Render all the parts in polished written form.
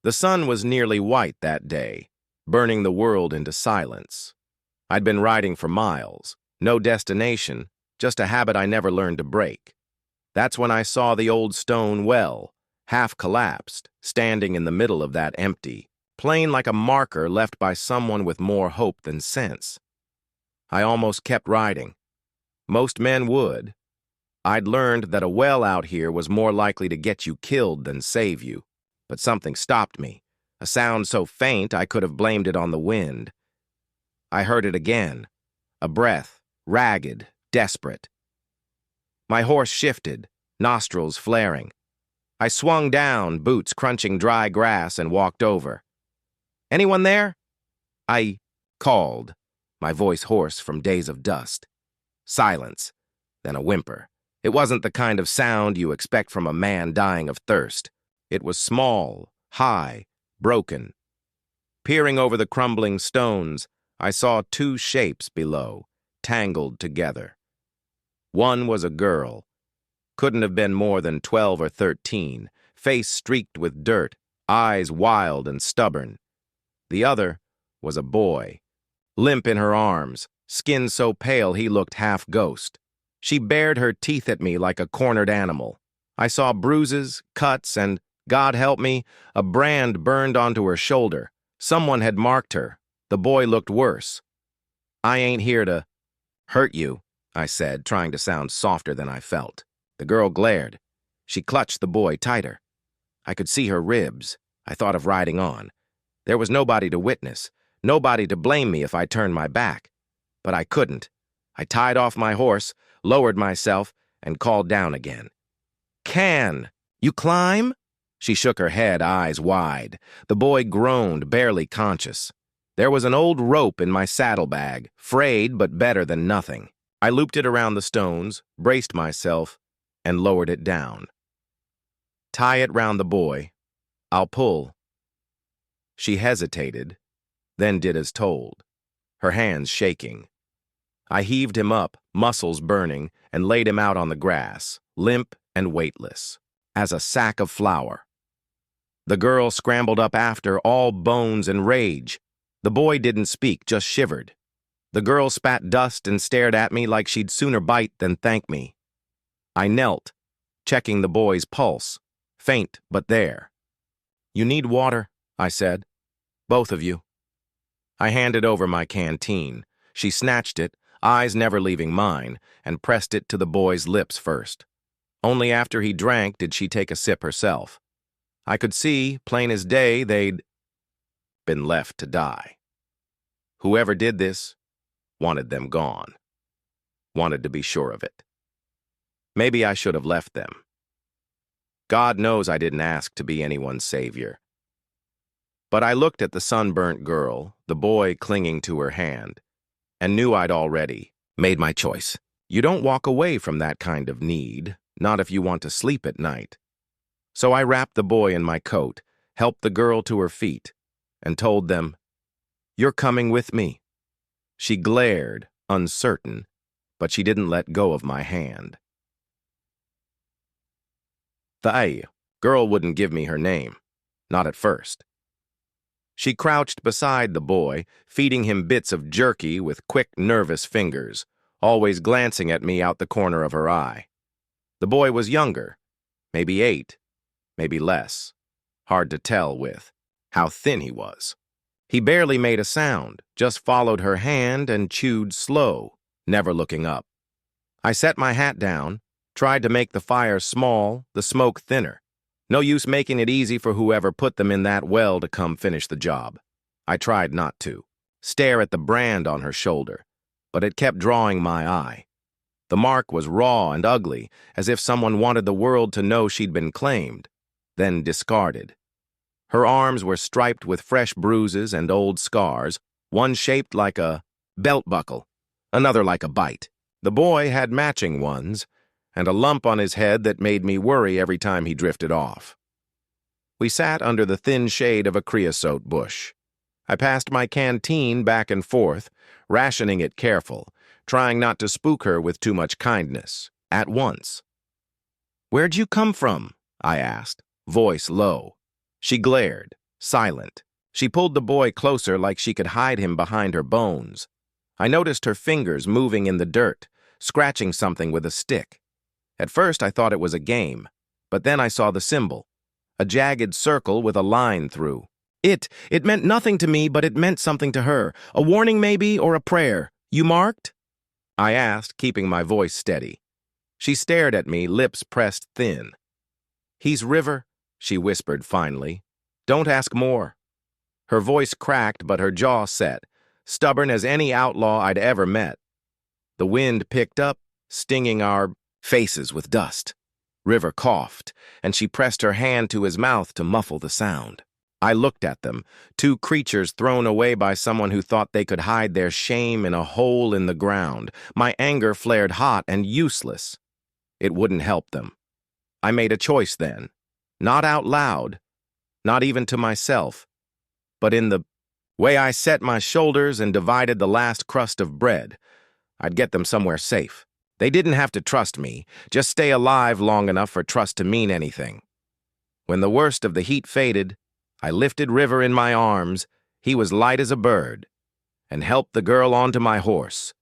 The sun was nearly white that day, burning the world into silence. I'd been riding for miles, no destination, just a habit I never learned to break. That's when I saw the old stone well, half collapsed, standing in the middle of that empty, plain like a marker left by someone with more hope than sense. I almost kept riding. Most men would. I'd learned that a well out here was more likely to get you killed than save you. But something stopped me, a sound so faint I could have blamed it on the wind. I heard it again, a breath, ragged, desperate. My horse shifted, nostrils flaring. I swung down, boots crunching dry grass, and walked over. "Anyone there?" I called, my voice hoarse from days of dust. Silence, then a whimper. It wasn't the kind of sound you expect from a man dying of thirst. It was small, high, broken. Peering over the crumbling stones, I saw two shapes below, tangled together. One was a girl. Couldn't have been more than 12 or 13, face streaked with dirt, eyes wild and stubborn. The other was a boy, limp in her arms, skin so pale he looked half ghost. She bared her teeth at me like a cornered animal. I saw bruises, cuts, and, God help me, a brand burned onto her shoulder. Someone had marked her. The boy looked worse. "I ain't here to hurt you," I said, trying to sound softer than I felt. The girl glared. She clutched the boy tighter. I could see her ribs. I thought of riding on. There was nobody to witness, nobody to blame me if I turned my back. But I couldn't. I tied off my horse, lowered myself, and called down again. "Can you climb?" She shook her head, eyes wide. The boy groaned, barely conscious. There was an old rope in my saddlebag, frayed but better than nothing. I looped it around the stones, braced myself, and lowered it down. "Tie it round the boy. I'll pull." She hesitated, then did as told, her hands shaking. I heaved him up, muscles burning, and laid him out on the grass, limp and weightless, as a sack of flour. The girl scrambled up after, all bones and rage. The boy didn't speak, just shivered. The girl spat dust and stared at me like she'd sooner bite than thank me. I knelt, checking the boy's pulse, faint but there. "You need water," I said. "Both of you." I handed over my canteen. She snatched it, eyes never leaving mine, and pressed it to the boy's lips first. Only after he drank did she take a sip herself. I could see, plain as day, they'd been left to die. Whoever did this wanted them gone. Wanted to be sure of it. Maybe I should have left them. God knows I didn't ask to be anyone's savior. But I looked at the sunburnt girl, the boy clinging to her hand, and knew I'd already made my choice. You don't walk away from that kind of need, not if you want to sleep at night. So I wrapped the boy in my coat, helped the girl to her feet, and told them, "You're coming with me." She glared, uncertain, but she didn't let go of my hand. The girl wouldn't give me her name, not at first. She crouched beside the boy, feeding him bits of jerky with quick, nervous fingers, always glancing at me out the corner of her eye. The boy was younger, maybe 8, maybe less. Hard to tell with how thin he was. He barely made a sound, just followed her hand and chewed slow, never looking up. I set my hat down, tried to make the fire small, the smoke thinner. No use making it easy for whoever put them in that well to come finish the job. I tried not to stare at the brand on her shoulder, but it kept drawing my eye. The mark was raw and ugly, as if someone wanted the world to know she'd been claimed, then discarded. Her arms were striped with fresh bruises and old scars, one shaped like a belt buckle, another like a bite. The boy had matching ones, and a lump on his head that made me worry every time he drifted off. We sat under the thin shade of a creosote bush. I passed my canteen back and forth, rationing it careful, trying not to spook her with too much kindness, at once. "Where'd you come from?" I asked, voice low. She glared, silent. She pulled the boy closer like she could hide him behind her bones. I noticed her fingers moving in the dirt, scratching something with a stick. At first I thought it was a game, but then I saw the symbol, a jagged circle with a line through. It meant nothing to me, but it meant something to her. A warning maybe, or a prayer. You marked? I asked, keeping my voice steady. She stared at me, lips pressed thin. He's River, she whispered finally. Don't ask more. Her voice cracked, but her jaw set, stubborn as any outlaw I'd ever met. The wind picked up, stinging our faces with dust. River coughed, and she pressed her hand to his mouth to muffle the sound. I looked at them, two creatures thrown away by someone who thought they could hide their shame in a hole in the ground. My anger flared hot and useless. It wouldn't help them. I made a choice then, not out loud, not even to myself, but in the way I set my shoulders and divided the last crust of bread. I'd get them somewhere safe. They didn't have to trust me, just stay alive long enough for trust to mean anything. When the worst of the heat faded, I lifted River in my arms, he was light as a bird, and helped the girl onto my horse.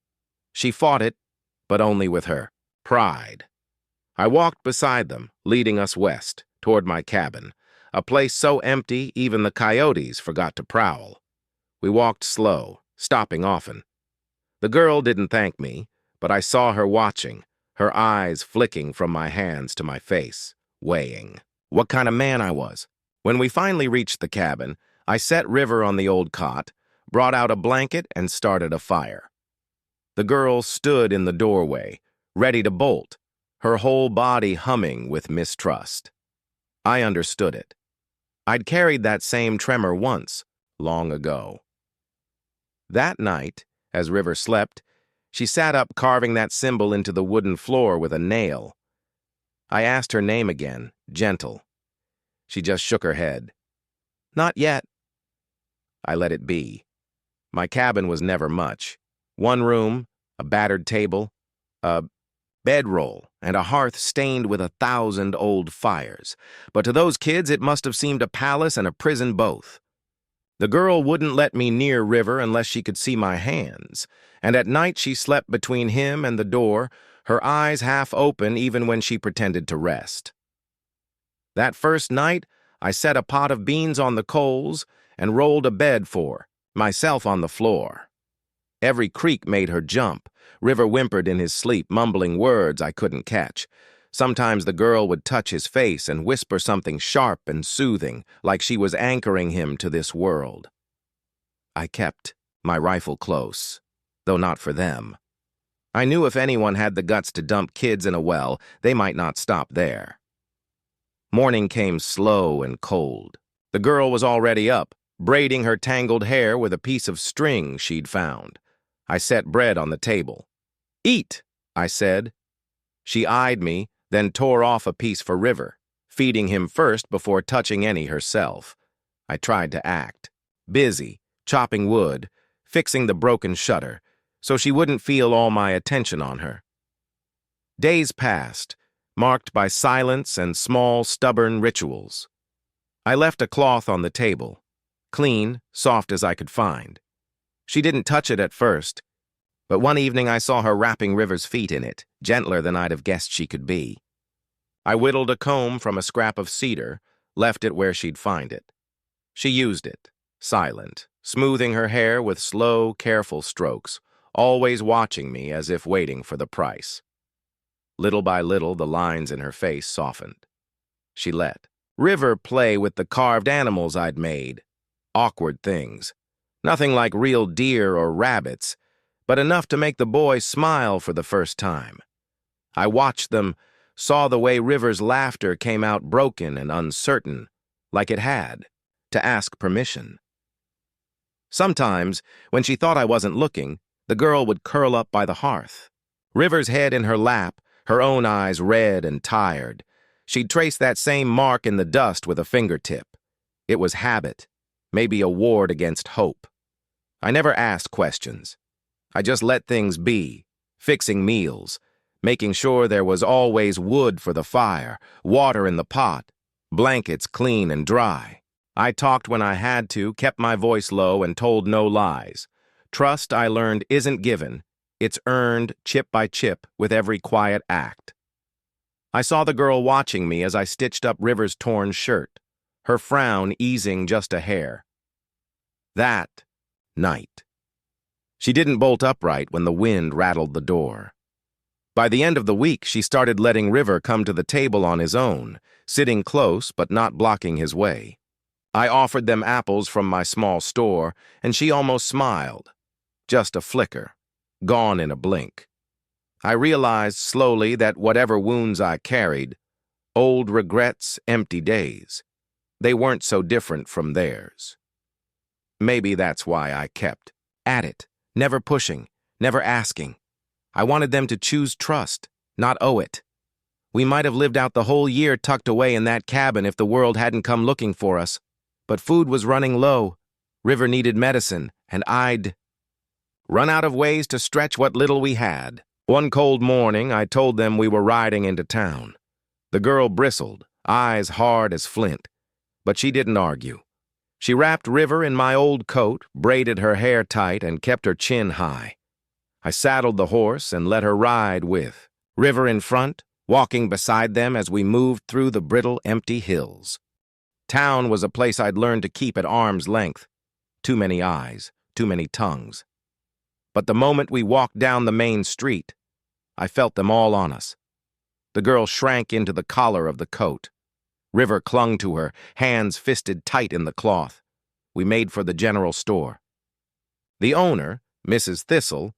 She fought it, but only with her pride. I walked beside them, leading us west, toward my cabin, a place so empty even the coyotes forgot to prowl. We walked slow, stopping often. The girl didn't thank me, but I saw her watching, her eyes flicking from my hands to my face, weighing what kind of man I was. When we finally reached the cabin, I set River on the old cot, brought out a blanket, and started a fire. The girl stood in the doorway, ready to bolt, her whole body humming with mistrust. I understood it. I'd carried that same tremor once, long ago. That night, as River slept, she sat up carving that symbol into the wooden floor with a nail. I asked her name again, gentle. She just shook her head. Not yet. I let it be. My cabin was never much. One room, a battered table, a bedroll, and a hearth stained with 1,000 old fires. But to those kids it must have seemed a palace and a prison both. The girl wouldn't let me near River unless she could see my hands, and at night she slept between him and the door, her eyes half open even when she pretended to rest. That first night, I set a pot of beans on the coals and rolled a bed for myself on the floor. Every creak made her jump. River whimpered in his sleep, mumbling words I couldn't catch. Sometimes the girl would touch his face and whisper something sharp and soothing, like she was anchoring him to this world. I kept my rifle close, though not for them. I knew if anyone had the guts to dump kids in a well, they might not stop there. Morning came slow and cold. The girl was already up, braiding her tangled hair with a piece of string she'd found. I set bread on the table. "Eat," I said. She eyed me, then tore off a piece for River, feeding him first before touching any herself. I tried to act, busy, chopping wood, fixing the broken shutter, so she wouldn't feel all my attention on her. Days passed, marked by silence and small, stubborn rituals. I left a cloth on the table, clean, soft as I could find. She didn't touch it at first, but one evening I saw her wrapping River's feet in it, gentler than I'd have guessed she could be. I whittled a comb from a scrap of cedar, left it where she'd find it. She used it, silent, smoothing her hair with slow, careful strokes, always watching me as if waiting for the price. Little by little, the lines in her face softened. She let River play with the carved animals I'd made. Awkward things. Nothing like real deer or rabbits, but enough to make the boy smile for the first time. I watched them, saw the way River's laughter came out broken and uncertain, like it had, to ask permission. Sometimes, when she thought I wasn't looking, the girl would curl up by the hearth. River's head in her lap, her own eyes red and tired. She'd trace that same mark in the dust with a fingertip. It was habit, maybe a ward against hope. I never asked questions. I just let things be, fixing meals, making sure there was always wood for the fire, water in the pot, blankets clean and dry. I talked when I had to, kept my voice low, and told no lies. Trust, I learned, isn't given. It's earned chip by chip with every quiet act. I saw the girl watching me as I stitched up River's torn shirt, her frown easing just a hair. That night. She didn't bolt upright when the wind rattled the door. By the end of the week, she started letting River come to the table on his own, sitting close but not blocking his way. I offered them apples from my small store, and she almost smiled. Just a flicker, gone in a blink. I realized slowly that whatever wounds I carried, old regrets, empty days, they weren't so different from theirs. Maybe that's why I kept at it, never pushing, never asking. I wanted them to choose trust, not owe it. We might have lived out the whole year tucked away in that cabin if the world hadn't come looking for us. But food was running low, River needed medicine, and I'd run out of ways to stretch what little we had. One cold morning, I told them we were riding into town. The girl bristled, eyes hard as flint, but she didn't argue. She wrapped River in my old coat, braided her hair tight, and kept her chin high. I saddled the horse and let her ride with River in front, walking beside them as we moved through the brittle, empty hills. Town was a place I'd learned to keep at arm's length. Too many eyes, too many tongues. But the moment we walked down the main street, I felt them all on us. The girl shrank into the collar of the coat. River clung to her, hands fisted tight in the cloth. We made for the general store. The owner, Mrs. Thistle,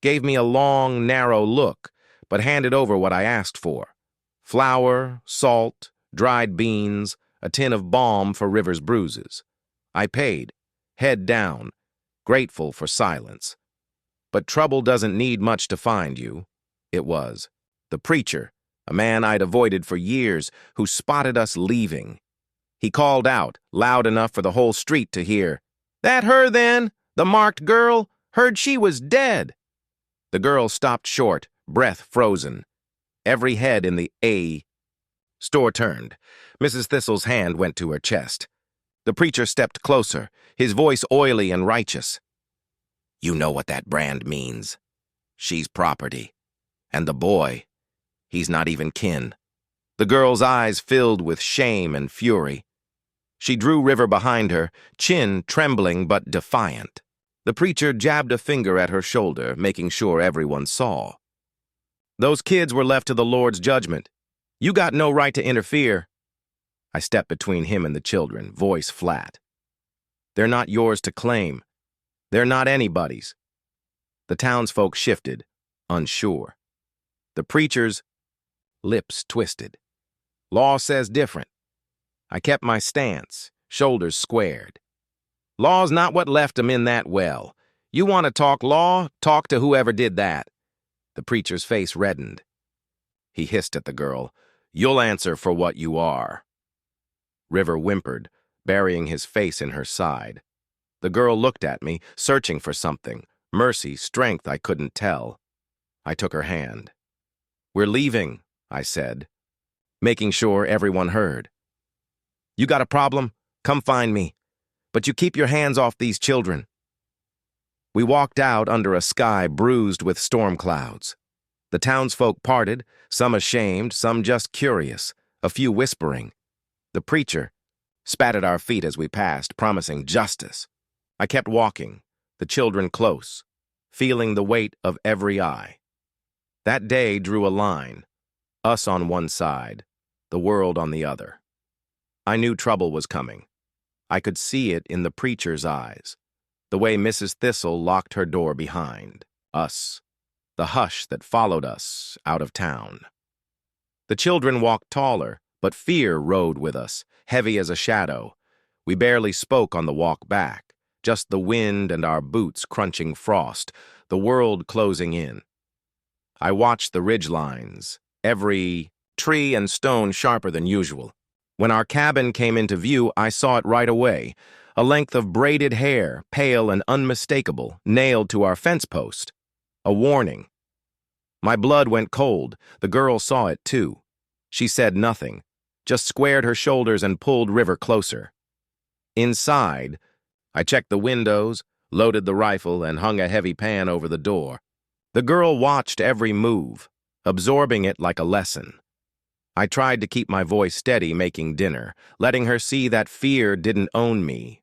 gave me a long, narrow look, but handed over what I asked for. Flour, salt, dried beans, a tin of balm for River's bruises. I paid, head down, grateful for silence. But trouble doesn't need much to find you. It was. The preacher, a man I'd avoided for years, who spotted us leaving. He called out, loud enough for the whole street to hear, "That her, then? The marked girl? Heard she was dead." The girl stopped short, breath frozen. Every head in the A store turned. Mrs. Thistle's hand went to her chest. The preacher stepped closer, his voice oily and righteous. "You know what that brand means. She's property. And the boy, he's not even kin." The girl's eyes filled with shame and fury. She drew River behind her, chin trembling but defiant. The preacher jabbed a finger at her shoulder, making sure everyone saw. "Those kids were left to the Lord's judgment. You got no right to interfere." I stepped between him and the children, voice flat. "They're not yours to claim. They're not anybody's." The townsfolk shifted, unsure. The preacher's lips twisted. "Law says different." I kept my stance, shoulders squared. "Law's not what left 'em in that well. You want to talk law? Talk to whoever did that." The preacher's face reddened. He hissed at the girl, "You'll answer for what you are." River whimpered, burying his face in her side. The girl looked at me, searching for something, mercy, strength I couldn't tell. I took her hand. "We're leaving," I said, making sure everyone heard. "You got a problem? Come find me. But you keep your hands off these children." We walked out under a sky bruised with storm clouds. The townsfolk parted, some ashamed, some just curious, a few whispering. The preacher spat at our feet as we passed, promising justice. I kept walking, the children close, feeling the weight of every eye. That day drew a line, us on one side, the world on the other. I knew trouble was coming. I could see it in the preacher's eyes, the way Mrs. Thistle locked her door behind us, the hush that followed us out of town. The children walked taller, but fear rode with us, heavy as a shadow. We barely spoke on the walk back, just the wind and our boots crunching frost, the world closing in. I watched the ridgelines, every tree and stone sharper than usual. When our cabin came into view, I saw it right away, a length of braided hair, pale and unmistakable, nailed to our fence post. A warning. My blood went cold. The girl saw it too. She said nothing, just squared her shoulders and pulled River closer. Inside, I checked the windows, loaded the rifle, and hung a heavy pan over the door. The girl watched every move, absorbing it like a lesson. I tried to keep my voice steady making dinner, letting her see that fear didn't own me.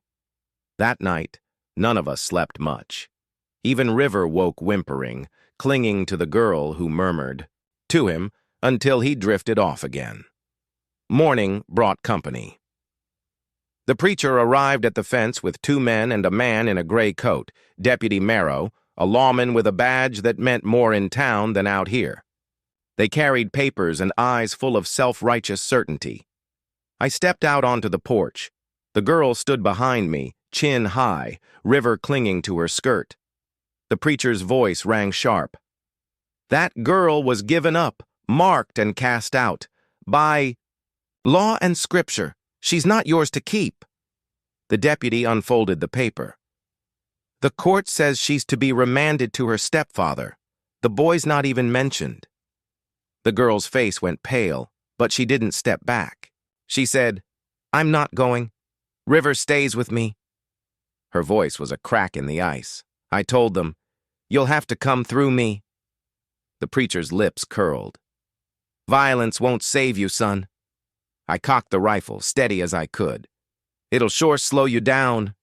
That night, none of us slept much. Even River woke whimpering, clinging to the girl who murmured to him until he drifted off again. Morning brought company. The preacher arrived at the fence with 2 men and a man in a gray coat, Deputy Marrow, a lawman with a badge that meant more in town than out here. They carried papers and eyes full of self-righteous certainty. I stepped out onto the porch. The girl stood behind me, chin high, River clinging to her skirt. The preacher's voice rang sharp. That girl was given up, marked and cast out, by law and scripture. She's not yours to keep. The deputy unfolded the paper. The court says she's to be remanded to her stepfather. The boy's not even mentioned. The girl's face went pale, but she didn't step back. She said, "I'm not going. River stays with me." Her voice was a crack in the ice. I told them, "You'll have to come through me." The preacher's lips curled. "Violence won't save you, son." I cocked the rifle, steady as I could. "It'll sure slow you down."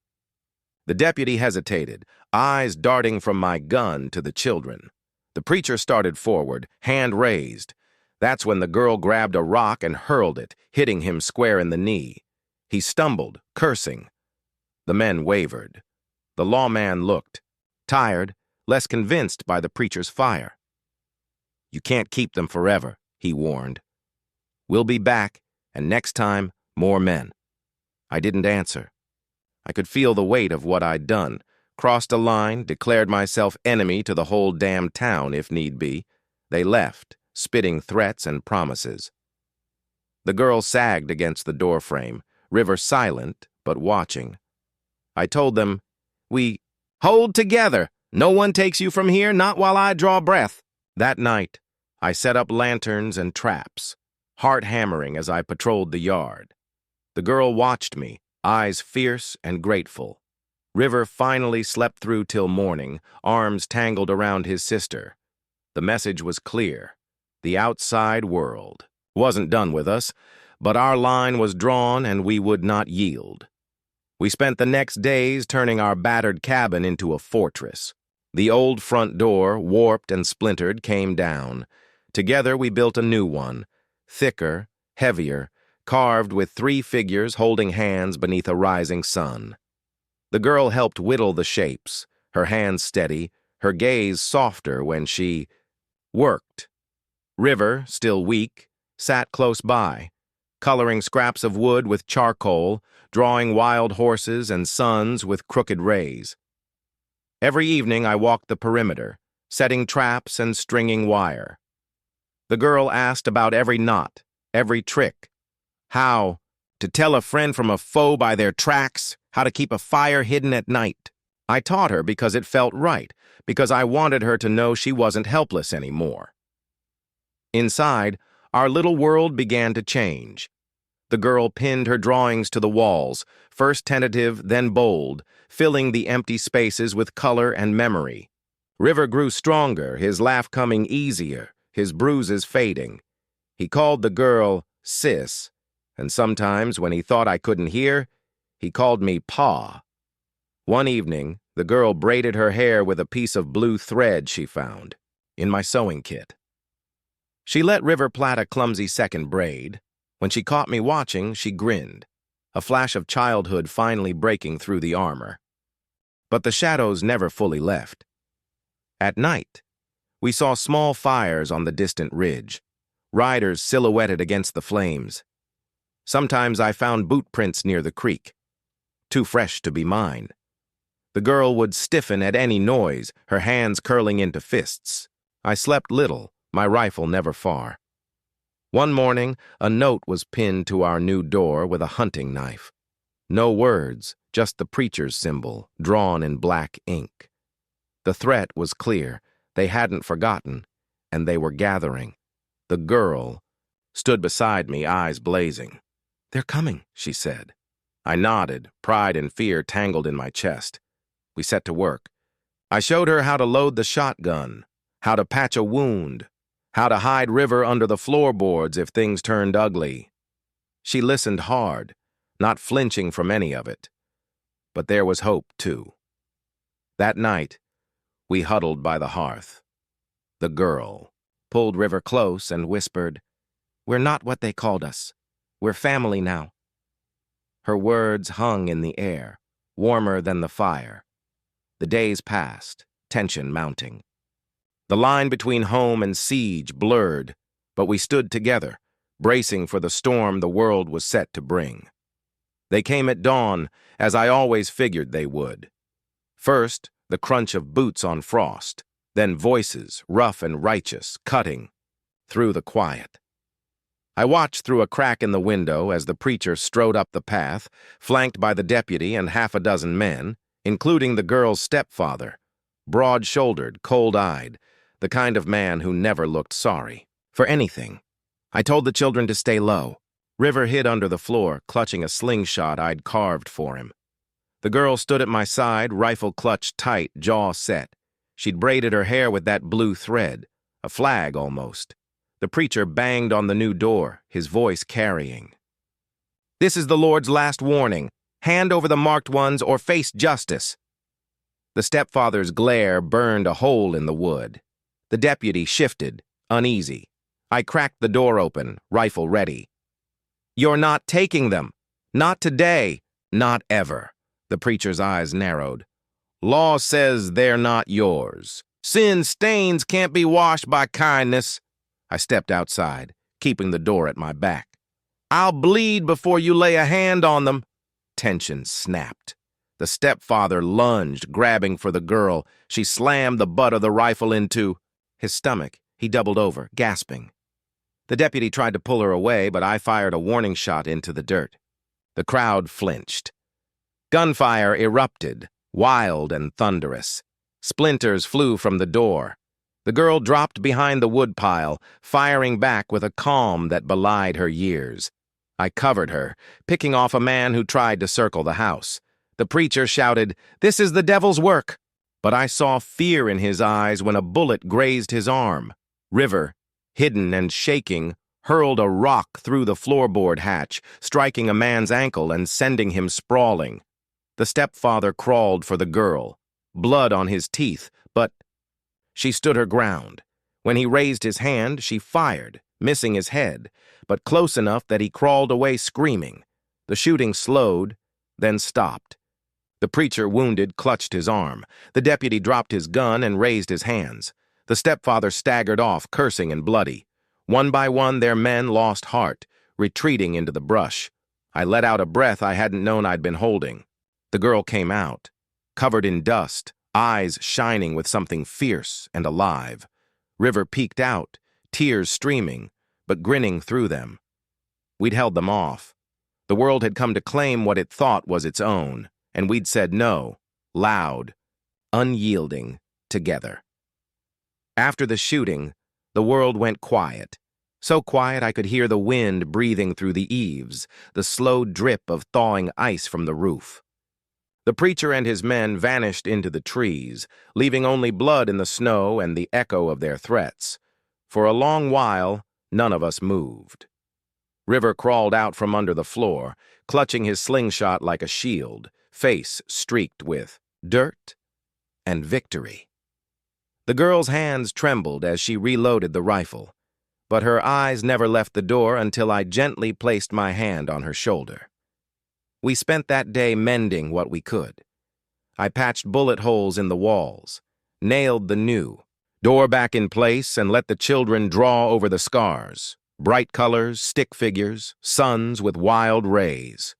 The deputy hesitated, eyes darting from my gun to the children. The preacher started forward, hand raised. That's when the girl grabbed a rock and hurled it, hitting him square in the knee. He stumbled, cursing. The men wavered. The lawman looked, tired, less convinced by the preacher's fire. "You can't keep them forever," he warned. "We'll be back, and next time, more men." I didn't answer. I could feel the weight of what I'd done, crossed a line, declared myself enemy to the whole damn town if need be. They left, spitting threats and promises. The girl sagged against the doorframe, River silent, but watching. I told them, "We hold together. No one takes you from here, not while I draw breath." That night, I set up lanterns and traps, heart hammering as I patrolled the yard. The girl watched me, eyes fierce and grateful. River finally slept through till morning, arms tangled around his sister. The message was clear. The outside world wasn't done with us, but our line was drawn and we would not yield. We spent the next days turning our battered cabin into a fortress. The old front door, warped and splintered, came down. Together we built a new one, thicker, heavier, carved with 3 figures holding hands beneath a rising sun. The girl helped whittle the shapes, her hands steady, her gaze softer when she worked. River, still weak, sat close by, coloring scraps of wood with charcoal, drawing wild horses and suns with crooked rays. Every evening I walked the perimeter, setting traps and stringing wire. The girl asked about every knot, every trick. How to tell a friend from a foe by their tracks, how to keep a fire hidden at night. I taught her because it felt right, because I wanted her to know she wasn't helpless anymore. Inside, our little world began to change. The girl pinned her drawings to the walls, first tentative, then bold, filling the empty spaces with color and memory. River grew stronger, his laugh coming easier, his bruises fading. He called the girl Sis, and sometimes, when he thought I couldn't hear, he called me Pa. One evening, the girl braided her hair with a piece of blue thread she found in my sewing kit. She let River plait a clumsy second braid. When she caught me watching, she grinned, a flash of childhood finally breaking through the armor. But the shadows never fully left. At night, we saw small fires on the distant ridge, riders silhouetted against the flames. Sometimes I found boot prints near the creek, too fresh to be mine. The girl would stiffen at any noise, her hands curling into fists. I slept little, my rifle never far. One morning, a note was pinned to our new door with a hunting knife. No words, just the preacher's symbol, drawn in black ink. The threat was clear. They hadn't forgotten, and they were gathering. The girl stood beside me, eyes blazing. "They're coming," she said. I nodded, pride and fear tangled in my chest. We set to work. I showed her how to load the shotgun, how to patch a wound, how to hide River under the floorboards if things turned ugly. She listened hard, not flinching from any of it. But there was hope, too. That night, we huddled by the hearth. The girl pulled River close and whispered, "We're not what they called us. We're family now." Her words hung in the air, warmer than the fire. The days passed, tension mounting. The line between home and siege blurred, but we stood together, bracing for the storm the world was set to bring. They came at dawn, as I always figured they would. First, the crunch of boots on frost, then voices, rough and righteous, cutting through the quiet. I watched through a crack in the window as the preacher strode up the path, flanked by the deputy and half a dozen men, including the girl's stepfather, broad-shouldered, cold-eyed, the kind of man who never looked sorry for anything. I told the children to stay low. River hid under the floor, clutching a slingshot I'd carved for him. The girl stood at my side, rifle clutched tight, jaw set. She'd braided her hair with that blue thread, a flag almost. The preacher banged on the new door, his voice carrying. "This is the Lord's last warning. Hand over the marked ones or face justice." The stepfather's glare burned a hole in the wood. The deputy shifted, uneasy. I cracked the door open, rifle ready. "You're not taking them. Not today. Not ever." The preacher's eyes narrowed. "Law says they're not yours. Sin's stains can't be washed by kindness." I stepped outside, keeping the door at my back. "I'll bleed before you lay a hand on them." Tension snapped. The stepfather lunged, grabbing for the girl. She slammed the butt of the rifle into his stomach. He doubled over, gasping. The deputy tried to pull her away, but I fired a warning shot into the dirt. The crowd flinched. Gunfire erupted, wild and thunderous. Splinters flew from the door. The girl dropped behind the woodpile, firing back with a calm that belied her years. I covered her, picking off a man who tried to circle the house. The preacher shouted, "This is the devil's work!" But I saw fear in his eyes when a bullet grazed his arm. River, hidden and shaking, hurled a rock through the floorboard hatch, striking a man's ankle and sending him sprawling. The stepfather crawled for the girl, blood on his teeth, but she stood her ground. When he raised his hand, she fired, missing his head, but close enough that he crawled away screaming. The shooting slowed, then stopped. The preacher, wounded, clutched his arm. The deputy dropped his gun and raised his hands. The stepfather staggered off, cursing and bloody. One by one, their men lost heart, retreating into the brush. I let out a breath I hadn't known I'd been holding. The girl came out, covered in dust, eyes shining with something fierce and alive. River peeked out, tears streaming, but grinning through them. We'd held them off. The world had come to claim what it thought was its own, and we'd said no, loud, unyielding, together. After the shooting, the world went quiet. So quiet I could hear the wind breathing through the eaves, the slow drip of thawing ice from the roof. The preacher and his men vanished into the trees, leaving only blood in the snow and the echo of their threats. For a long while, none of us moved. River crawled out from under the floor, clutching his slingshot like a shield, face streaked with dirt and victory. The girl's hands trembled as she reloaded the rifle, but her eyes never left the door until I gently placed my hand on her shoulder. We spent that day mending what we could. I patched bullet holes in the walls, nailed the new door back in place, and let the children draw over the scars. Bright colors, stick figures, suns with wild rays.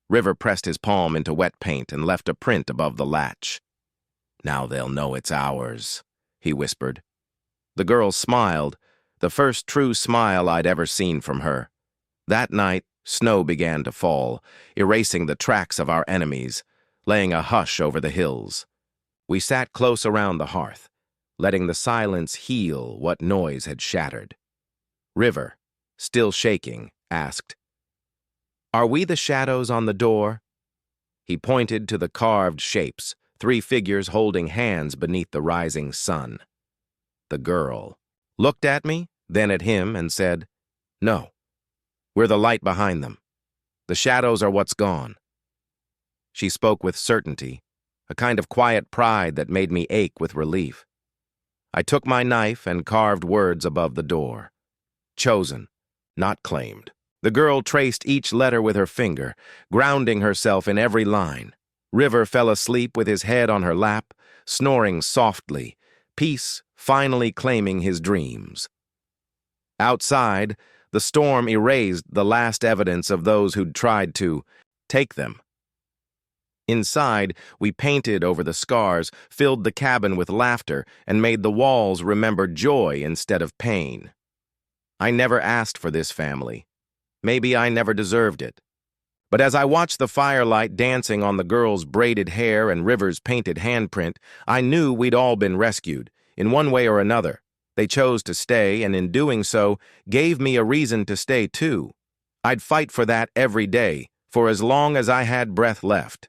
River pressed his palm into wet paint and left a print above the latch. "Now they'll know it's ours," he whispered. The girl smiled, the first true smile I'd ever seen from her. That night, snow began to fall, erasing the tracks of our enemies, laying a hush over the hills. We sat close around the hearth, letting the silence heal what noise had shattered. River, still shaking, asked, Are we the shadows on the door? He pointed to the carved shapes, 3 figures holding hands beneath the rising sun. The girl looked at me, then at him, and said, "No, we're the light behind them. The shadows are what's gone." She spoke with certainty, a kind of quiet pride that made me ache with relief. I took my knife and carved words above the door. Chosen, not claimed. The girl traced each letter with her finger, grounding herself in every line. River fell asleep with his head on her lap, snoring softly, peace finally claiming his dreams. Outside, the storm erased the last evidence of those who'd tried to take them. Inside, we painted over the scars, filled the cabin with laughter, and made the walls remember joy instead of pain. I never asked for this family. Maybe I never deserved it. But as I watched the firelight dancing on the girl's braided hair and River's painted handprint, I knew we'd all been rescued, in one way or another. They chose to stay, and in doing so, gave me a reason to stay too. I'd fight for that every day, for as long as I had breath left.